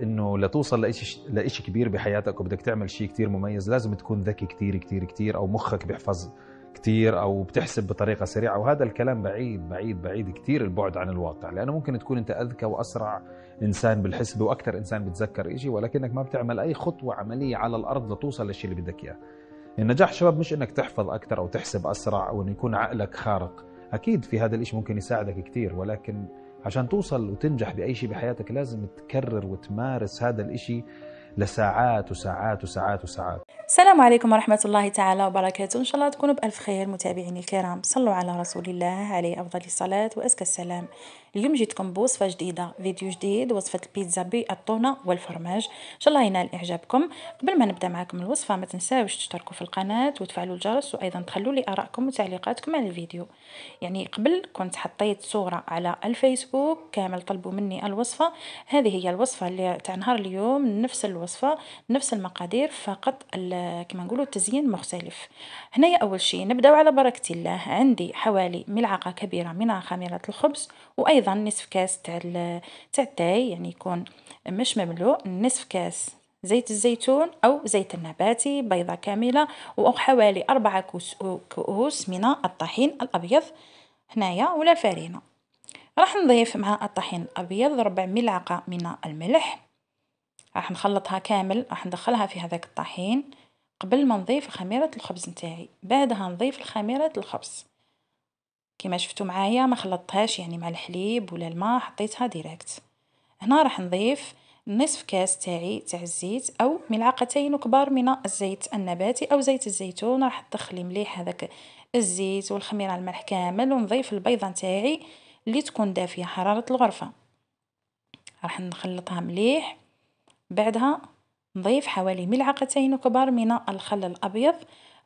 انه لتوصل لإشي كبير بحياتك وبدك تعمل شيء كتير مميز، لازم تكون ذكي كتير كتير كتير، او مخك بيحفظ كتير، او بتحسب بطريقة سريعة. وهذا الكلام بعيد بعيد بعيد كتير البعد عن الواقع، لانه ممكن تكون انت اذكى واسرع انسان بالحسبة واكثر انسان بتذكر إشي، ولكنك ما بتعمل اي خطوة عملية على الارض لتوصل للشيء اللي بدك اياه. النجاح شباب مش انك تحفظ اكثر او تحسب اسرع او انه يكون عقلك خارق. اكيد في هذا الاشي ممكن يساعدك كتير، ولكن عشان توصل وتنجح باي شيء بحياتك لازم تكرر وتمارس هذا الاشي لساعات وساعات وساعات وساعات. السلام عليكم ورحمة الله تعالى وبركاته. إن شاء الله تكونوا بألف خير متابعيني الكرام. صلوا على رسول الله عليه أفضل الصلاة وأزكى السلام. اليوم جيتكم بوصفة جديدة، فيديو جديد، وصفة البيتزا بالتونة والفرماج. إن شاء الله ينال إعجابكم. قبل ما نبدأ معكم الوصفة ما تنساوش تشتركوا في القناة وتفعلوا الجرس، وأيضا تخلوا لي آرائكم وتعليقاتكم على الفيديو. يعني قبل كنت حطيت صورة على الفيسبوك كامل طلبوا مني الوصفة. هذه هي الوصفة اللي تاع نهار اليوم، نفس الوصفة نفس المقادير، فقط كما نقولوا التزيين مختلف. هنايا أول شيء نبدأ على بركة الله. عندي حوالي ملعقة كبيرة من خميرة الخبز، وأيضا نصف كاس تاع التاي، يعني يكون مش مملوء، نصف كاس زيت الزيتون أو زيت النباتي، بيضة كاملة، وحوالي 4 كؤوس من الطحين الأبيض هنايا ولا فرينة. راح نضيف مع الطحين الأبيض ربع ملعقة من الملح. راح نخلطها كامل، راح ندخلها في هذاك الطحين قبل ما نضيف خميرة الخبز نتاعي. بعدها نضيف خميرة الخبز كما شفتوا معايا، ما خلطتهاش يعني مع الحليب ولا الماء، حطيتها ديريكت. هنا راح نضيف نصف كاس تاعي تاع الزيت او ملعقتين كبار من الزيت النباتي او زيت الزيتون. راح تدخلي مليح هذاك الزيت والخميره الملح كامل، ونضيف البيضه نتاعي اللي تكون دافيه حراره الغرفه. راح نخلطها مليح. بعدها نضيف حوالي ملعقتين كبار من الخل الابيض.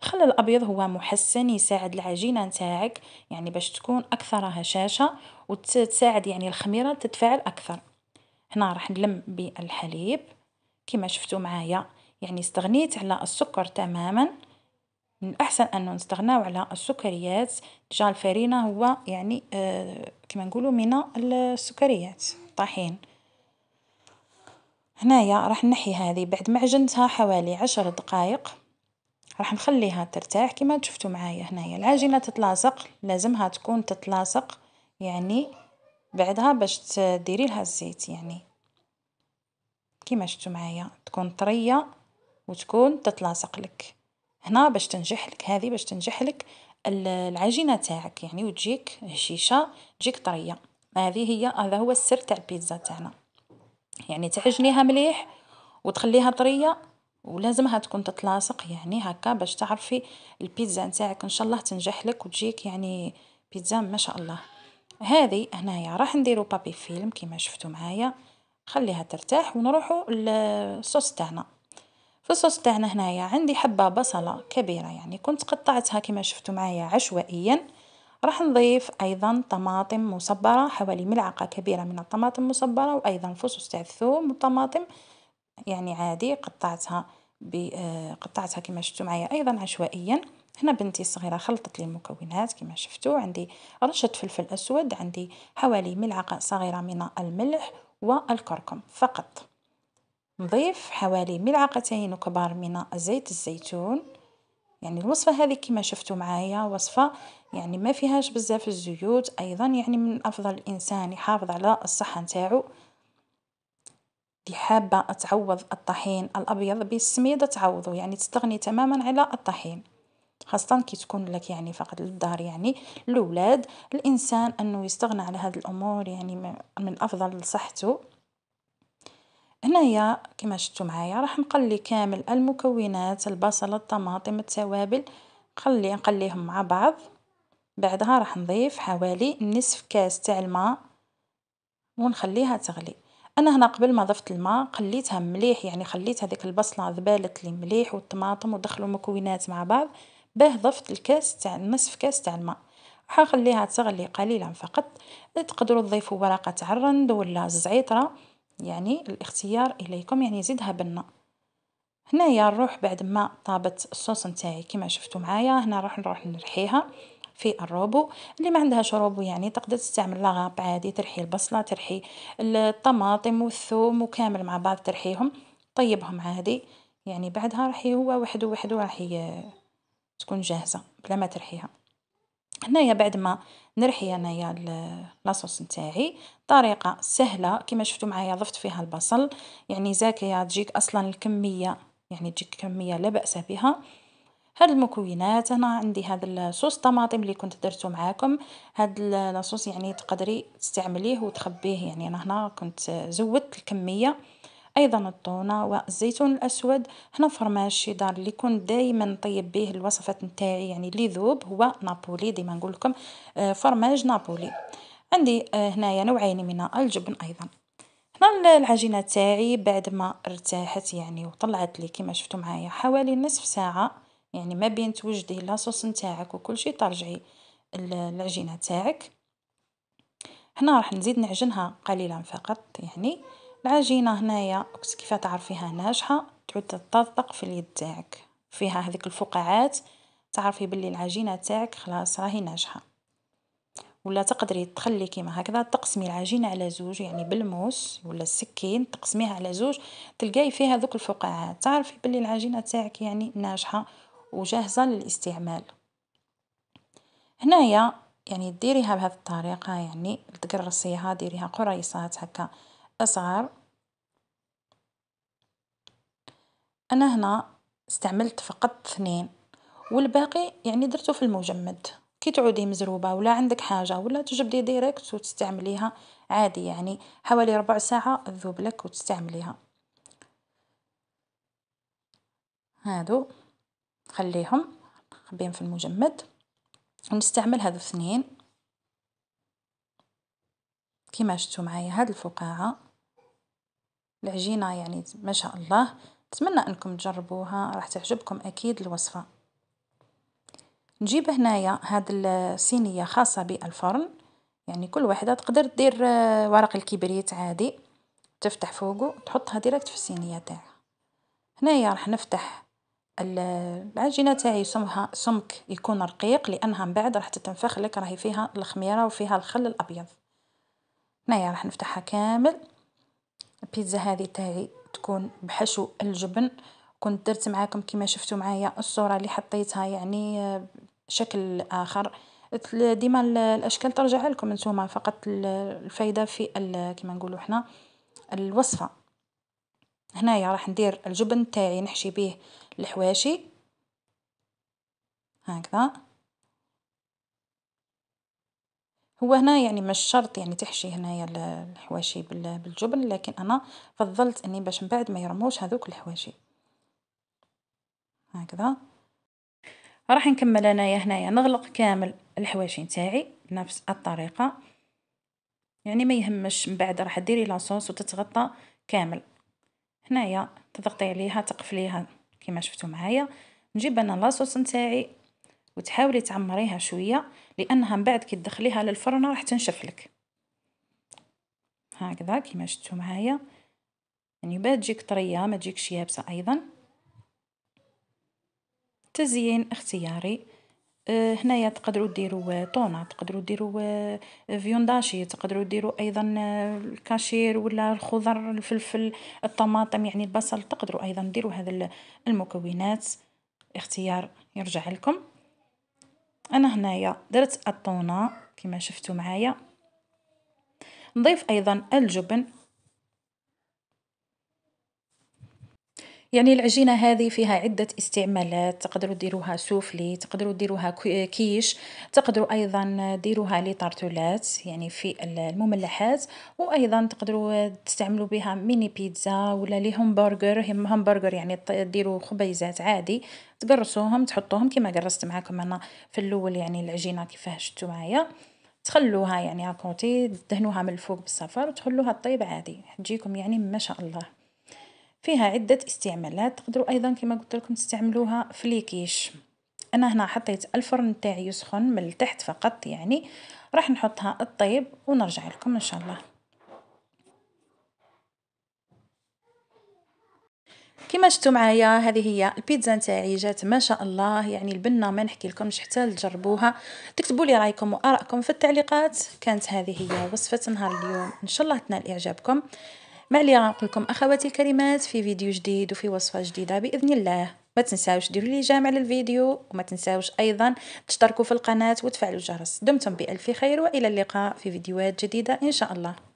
الخل الابيض هو محسن، يساعد العجينه نتاعك يعني باش تكون اكثر هشاشه، وتساعد يعني الخميره تتفاعل اكثر. هنا راح نلم بالحليب كما شفتوا معايا، يعني استغنيت على السكر تماما. من الأحسن أنه نستغناو على السكريات. جا الفرينة هو يعني كما نقولوا من السكريات طحين. هنايا راح نحي هذه بعد ما عجنتها حوالي 10 دقائق، راح نخليها ترتاح. كما شفتوا معايا هنايا العجينة تتلاصق، لازمها تكون تتلاصق يعني بعدها باش تديري لها الزيت، يعني كيما شفتوا معايا تكون طريه وتكون تتلاصق لك. هنا باش تنجح لك هذه، باش تنجح لك العجينه تاعك يعني وتجيك هشيشه، تجيك طريه. هذا هو السر تاع البيتزا تاعنا، يعني تعجنيها مليح وتخليها طريه، ولازمها تكون تتلاصق يعني هكا باش تعرفي البيتزا نتاعك ان شاء الله تنجح لك وتجيك يعني بيتزا ما شاء الله. هذه هنايا راح نديرو بابي فيلم كما شفتوا معايا، خليها ترتاح ونروحوا للصوص تاعنا. في الصوص تاعنا هنايا عندي حبة بصلة كبيرة، يعني كنت قطعتها كما شفتوا معايا عشوائيا. راح نضيف ايضا طماطم مصبرة، حوالي ملعقة كبيرة من الطماطم المصبرة، وايضا فصوص تاع الثوم والطماطم يعني عادي قطعتها قطعتها كما شفتوا معايا ايضا عشوائيا. هنا بنتي الصغيرة خلطت لي المكونات كما شفتوا، عندي رشة فلفل أسود، عندي حوالي ملعقة صغيرة من الملح والكركم فقط. نضيف حوالي ملعقتين كبار من زيت الزيتون. يعني الوصفة هذه كما شفتوا معايا وصفة يعني ما فيهاش بزاف الزيوت، أيضا يعني من أفضل الإنسان يحافظ على الصحة نتاعو. اللي حابة تعوض الطحين الأبيض بالسميد تعوضه، يعني تستغني تماما على الطحين، خاصة كي تكون لك يعني فقط للدار يعني الأولاد. الإنسان أنه يستغنى على هذه الأمور يعني من أفضل لصحته. هنايا كما شفتوا معايا راح نقلي كامل المكونات، البصل الطماطم التوابل، نقليهم مع بعض. بعدها راح نضيف حوالي نصف كاس تاع الماء ونخليها تغلي. انا هنا قبل ما ضفت الماء قليتها مليح، يعني خليت هذيك البصله ذبالت لي مليح والطماطم ودخلوا المكونات مع بعض، باه ضفت الكاس تاع نصف كاس تاع الماء. راح نخليها تغلي قليلا فقط. تقدروا تضيفوا ورقه عرند ولا الزعيطره، يعني الاختيار اليكم، يعني زيدها بالنا. هنايا نروح بعد ما طابت الصوص نتاعي كما شفتوا معايا، هنا نروح نرحيها. في الروبو. اللي ما عندهاش روبو يعني تقدر تستعمل لاغاب عادي، ترحي البصله، ترحي الطماطم والثوم وكامل مع بعض ترحيهم، طيبهم عادي. يعني بعدها راح هو وحده راح تكون جاهزه بلا ما ترحيها. هنايا بعد ما نرحي انايا لاصوص نتاعي، طريقه سهله كما شفتوا معايا، ضفت فيها البصل يعني زاكيه، تجيك اصلا الكميه يعني تجيك كميه لا باس بها. هاد المكونات انا عندي هذا الصوص طماطم اللي كنت درته معاكم، هاد الصوص يعني تقدري تستعمليه وتخبيه، يعني انا هنا كنت زودت الكميه. ايضا الطونه والزيتون الاسود. هنا فرماج شيدار اللي كنت دائما نطيب به الوصفات نتاعي، يعني اللي ذوب هو نابولي، ديما نقول لكم فرماج نابولي. عندي هنايا نوعين من الجبن ايضا. هنا العجينه تاعي بعد ما ارتاحت يعني وطلعت لي كما شفتوا معايا حوالي نصف ساعه، يعني ما بين توجدي لاصوص نتاعك وكل شيء ترجعي العجينه تاعك. هنا راح نزيد نعجنها قليلا فقط. يعني العجينه هنايا كيف تعرفيها ناجحه، تعود تطبق في اليد تاعك فيها هذيك الفقاعات، تعرفي باللي العجينه تاعك خلاص راهي ناجحه. ولا تقدري تخلي كيما هكذا تقسمي العجينه على زوج، يعني بالموس ولا السكين تقسميها على زوج، تلقاي فيها ذوك الفقاعات، تعرفي باللي العجينه تاعك يعني ناجحه وجاهزه للاستعمال. هنايا يعني ديريها بهذه الطريقه، يعني تقرصيها ديريها قريصات هكا صغار. انا هنا استعملت فقط 2 والباقي يعني درته في المجمد. كي تعودي مزروبه ولا عندك حاجه ولا تجبدي ديريكت وتستعمليها عادي، يعني حوالي ربع ساعه تذوب لك وتستعمليها. هادو خليهم خبيهم في المجمد ونستعمل هذو 2 كيما شفتوا معايا. هاد الفقاعه العجينه يعني ما شاء الله، نتمنى انكم تجربوها، راح تعجبكم اكيد الوصفه. نجيب هنايا هاد الصينيه خاصه بالفرن، يعني كل واحده تقدر دير ورق الكبريت عادي، تفتح فوقه تحطها ديريكت في الصينيه تاعها. هنايا راح نفتح العجينه تاعي سمك يكون رقيق، لانها من بعد راح تتنفخ لك، راهي فيها الخميره وفيها الخل الابيض. هنايا راح نفتحها كامل. البيتزا هذه تاعي تكون بحشو الجبن. كنت درت معاكم كما شفتوا معايا الصورة اللي حطيتها يعني شكل آخر. ديما الأشكال ترجع لكم انتوما، فقط الفايدة في كما نقولوا احنا الوصفة. هنايا راح ندير الجبن تاعي نحشي به الحواشي هكذا. هو هنا يعني مش شرط يعني تحشي هنايا الحواشي بالجبن، لكن انا فضلت اني باش من بعد ما يرموش هذوك الحواشي هكذا. راح نكمل انايا هنايا نغلق كامل الحواشي نتاعي بنفس الطريقه، يعني ما يهمش من بعد راح ديري لاصوص وتتغطى كامل. هنايا تضغطي عليها تقفليها كما شفتوا معايا. نجيب انا لاصوص نتاعي وتحاولي تعمريها شويه، لانها من بعد كي تدخليها للفرن راح تنشف لك هكذا كما شفتوا معايا، يعني باش تجيك طريه ما تجيكش يابسه. ايضا تزيين اختياري. هنايا تقدروا ديروا طونه، تقدروا ديروا فيونداشي، تقدروا ديروا ايضا الكاشير ولا الخضر، الفلفل، الطماطم يعني البصل، تقدروا ايضا ديروا هذا المكونات، اختيار يرجع لكم. انا هنايا درت الطونه كما شفتوا معايا. نضيف ايضا الجبن. يعني العجينة هذه فيها عدة استعمالات، تقدروا ديروها سوفلي، تقدروا ديروها كيش، تقدروا أيضا ديروها لطرطولات يعني في المملحات، وأيضا تقدروا تستعملوا بها ميني بيتزا ولا همبرجر يعني ديروا خبيزات عادي تقرصوهم تحطوهم كما قرصت معاكم أنا في الأول، يعني العجينة كيفاش شفتوا معايا. تخلوها يعني عكوتي دهنوها من الفوق بالصفر وتخلوها طيب عادي، تجيكم يعني ما شاء الله. فيها عدة استعمالات، تقدروا أيضا كما قلت لكم تستعملوها في الكيش. أنا هنا حطيت الفرن تاعي يسخن من التحت فقط، يعني راح نحطها الطيب ونرجع لكم إن شاء الله. كما شفتوا معايا هذه هي البيتزا نتاعي، جات ما شاء الله، يعني البنه ما نحكي لكمش حتى تجربوها. تكتبوا لي رايكم وارائكم في التعليقات. كانت هذه هي وصفه نهار اليوم، ان شاء الله تنال اعجابكم. ما عليا نقول لكم اخواتي الكريمات في فيديو جديد وفي وصفه جديده باذن الله. ما تنساوش ديروا لي جامع للفيديو، وما تنساوش ايضا تشتركوا في القناه وتفعلوا الجرس. دمتم بالف خير والى اللقاء في فيديوهات جديده ان شاء الله.